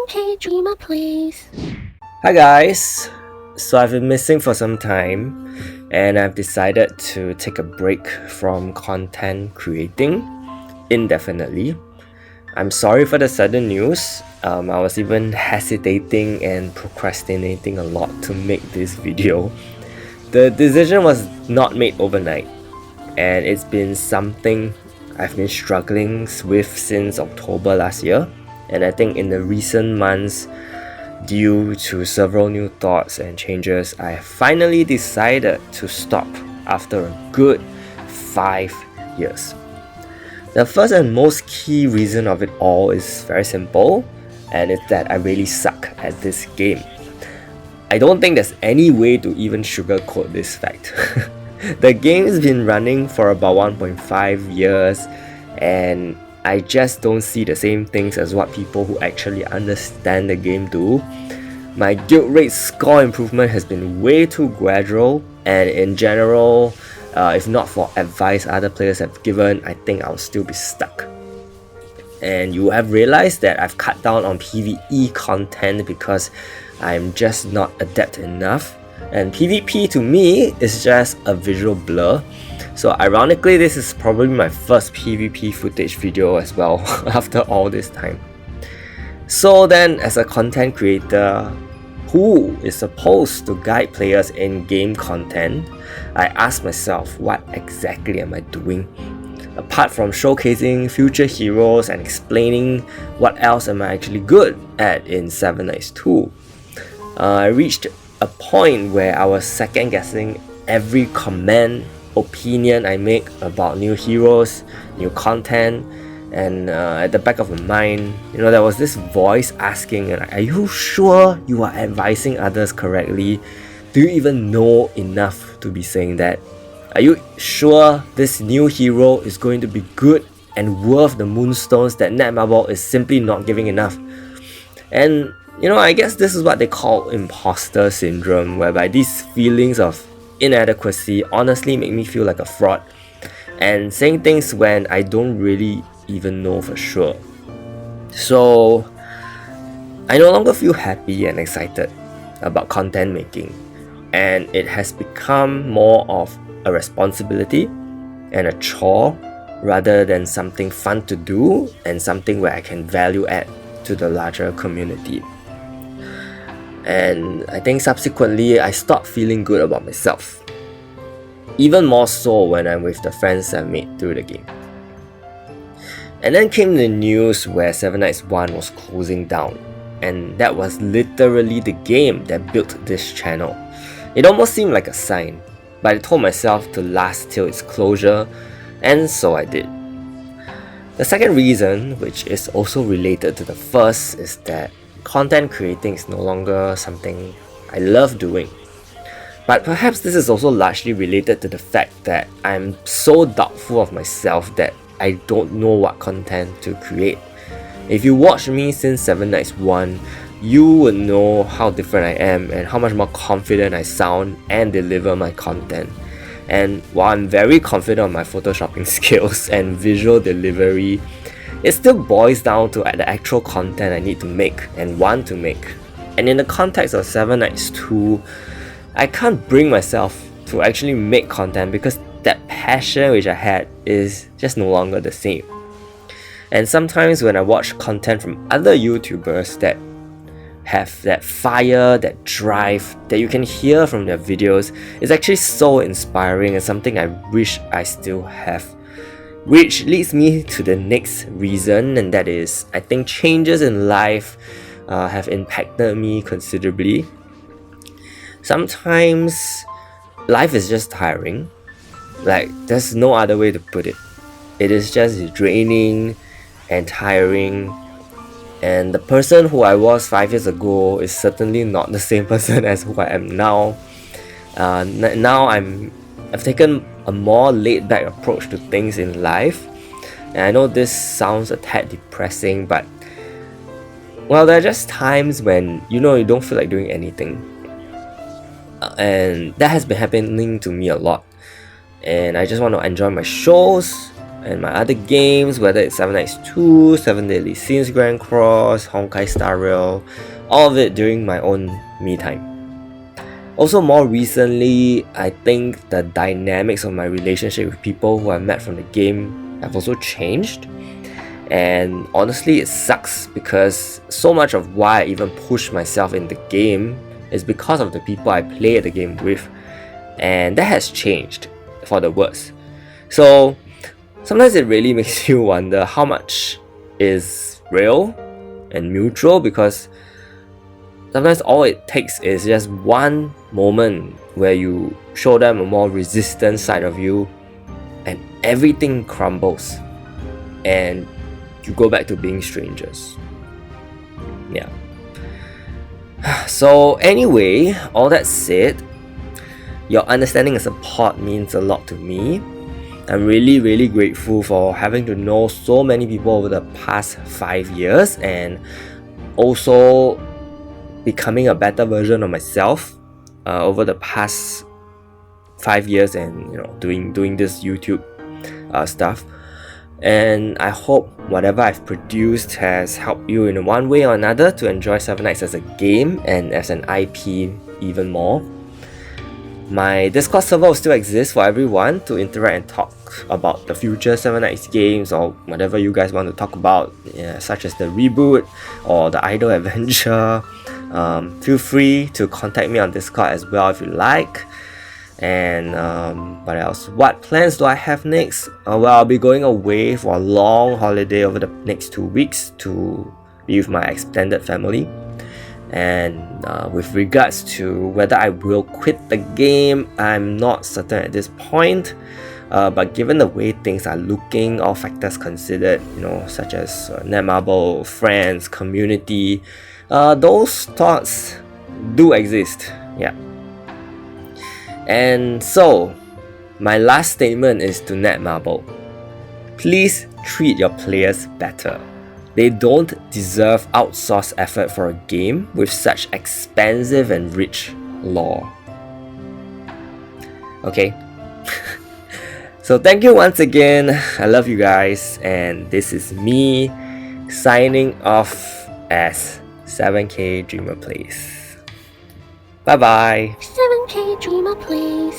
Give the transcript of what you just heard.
Hey Dreamer, please. Hi guys! So I've been missing for some time and I've decided to take a break from content creating indefinitely. I'm sorry for the sudden news. I was even hesitating and procrastinating a lot to make this video. The decision was not made overnight and it's been something I've been struggling with since October last year, and I think in the recent months, due to several new thoughts and changes, I finally decided to stop after a good 5 years. The first and most key reason of it all is very simple, and it's that I really suck at this game. I don't think there's any way to even sugarcoat this fact. The game's been running for about 1.5 years, and I just don't see the same things as what people who actually understand the game do. My guild rate score improvement has been way too gradual, and in general, if not for advice other players have given, I think I'll still be stuck. And you have realized that I've cut down on PvE content because I'm just not adept enough, and PvP to me is just a visual blur. So ironically, this is probably my first PvP footage video as well after all this time. So then, as a content creator who is supposed to guide players in game content, I ask myself, what exactly am I doing? Apart from showcasing future heroes and explaining what else am I actually good at in Seven Knights 2. I reached a point where I was second guessing every comment, opinion I make about new heroes, new content, and at the back of my mind, there was this voice asking, are you sure you are advising others correctly? Do you even know enough to be saying that? Are you sure this new hero is going to be good and worth the moonstones that Netmarble is simply not giving enough? And I guess this is what they call imposter syndrome, whereby these feelings of inadequacy honestly make me feel like a fraud and saying things when I don't really even know for sure. So I no longer feel happy and excited about content making, and it has become more of a responsibility and a chore rather than something fun to do and something where I can value add to the larger community. And I think subsequently I stopped feeling good about myself, even more so when I'm with the friends I've made through the game. And then came the news where Seven Knights 1 was closing down, and that was literally the game that built this channel. It almost seemed like a sign, but I told myself to last till its closure, and so I did. The second reason, which is also related to the first, is that content creating is no longer something I love doing. But perhaps this is also largely related to the fact that I'm so doubtful of myself that I don't know what content to create. If you watch me since Seven Knights 1, you would know how different I am and how much more confident I sound and deliver my content. And while I'm very confident on my photoshopping skills and visual delivery, it still boils down to the actual content I need to make and want to make. And in the context of Seven Knights 2, I can't bring myself to actually make content because that passion which I had is just no longer the same. And sometimes when I watch content from other YouTubers that have that fire, that drive that you can hear from their videos, it's actually so inspiring and something I wish I still have. Which leads me to the next reason, and that is, I think changes in life have impacted me considerably. Sometimes life is just tiring. Like, there's no other way to put it. It is just draining and tiring. And the person who I was 5 years ago is certainly not the same person as who I am now. Now I've taken a more laid-back approach to things in life. And I know this sounds a tad depressing, but well, there are just times when you don't feel like doing anything. And that has been happening to me a lot. And I just want to enjoy my shows, and my other games, whether it's 7 Nights 2, 7 Deadly Sins Grand Cross, Honkai Star Rail, all of it during my own me time. Also, more recently, I think the dynamics of my relationship with people who I met from the game have also changed. And honestly, it sucks because so much of why I even push myself in the game is because of the people I play the game with, and that has changed for the worse. So sometimes it really makes you wonder how much is real and mutual, because sometimes all it takes is just one moment where you show them a more resistant side of you and everything crumbles and you go back to being strangers. Yeah. So anyway, all that said, your understanding and support means a lot to me. I'm really grateful for having to know so many people over the past 5 years, and also becoming a better version of myself over the past 5 years, and doing this YouTube stuff. And I hope whatever I've produced has helped you in one way or another to enjoy 7 Nights as a game and as an IP even more. My Discord server will still exist for everyone to interact and talk about the future 7 Nights games or whatever you guys want to talk about, such as the reboot or the idle adventure. Feel free to contact me on Discord as well if you like. And what else? What plans do I have next? Well, I'll be going away for a long holiday over the next 2 weeks to be with my extended family. And with regards to whether I will quit the game, I'm not certain at this point. But given the way things are looking, all factors considered, such as Netmarble, friends, community, those thoughts do exist. Yeah. And so, my last statement is to Netmarble. Please treat your players better. They don't deserve outsourced effort for a game with such expansive and rich lore. Okay. So thank you once again. I love you guys, and this is me signing off as 7K Dreamer Plays. Bye bye. 7K Dreamer Plays.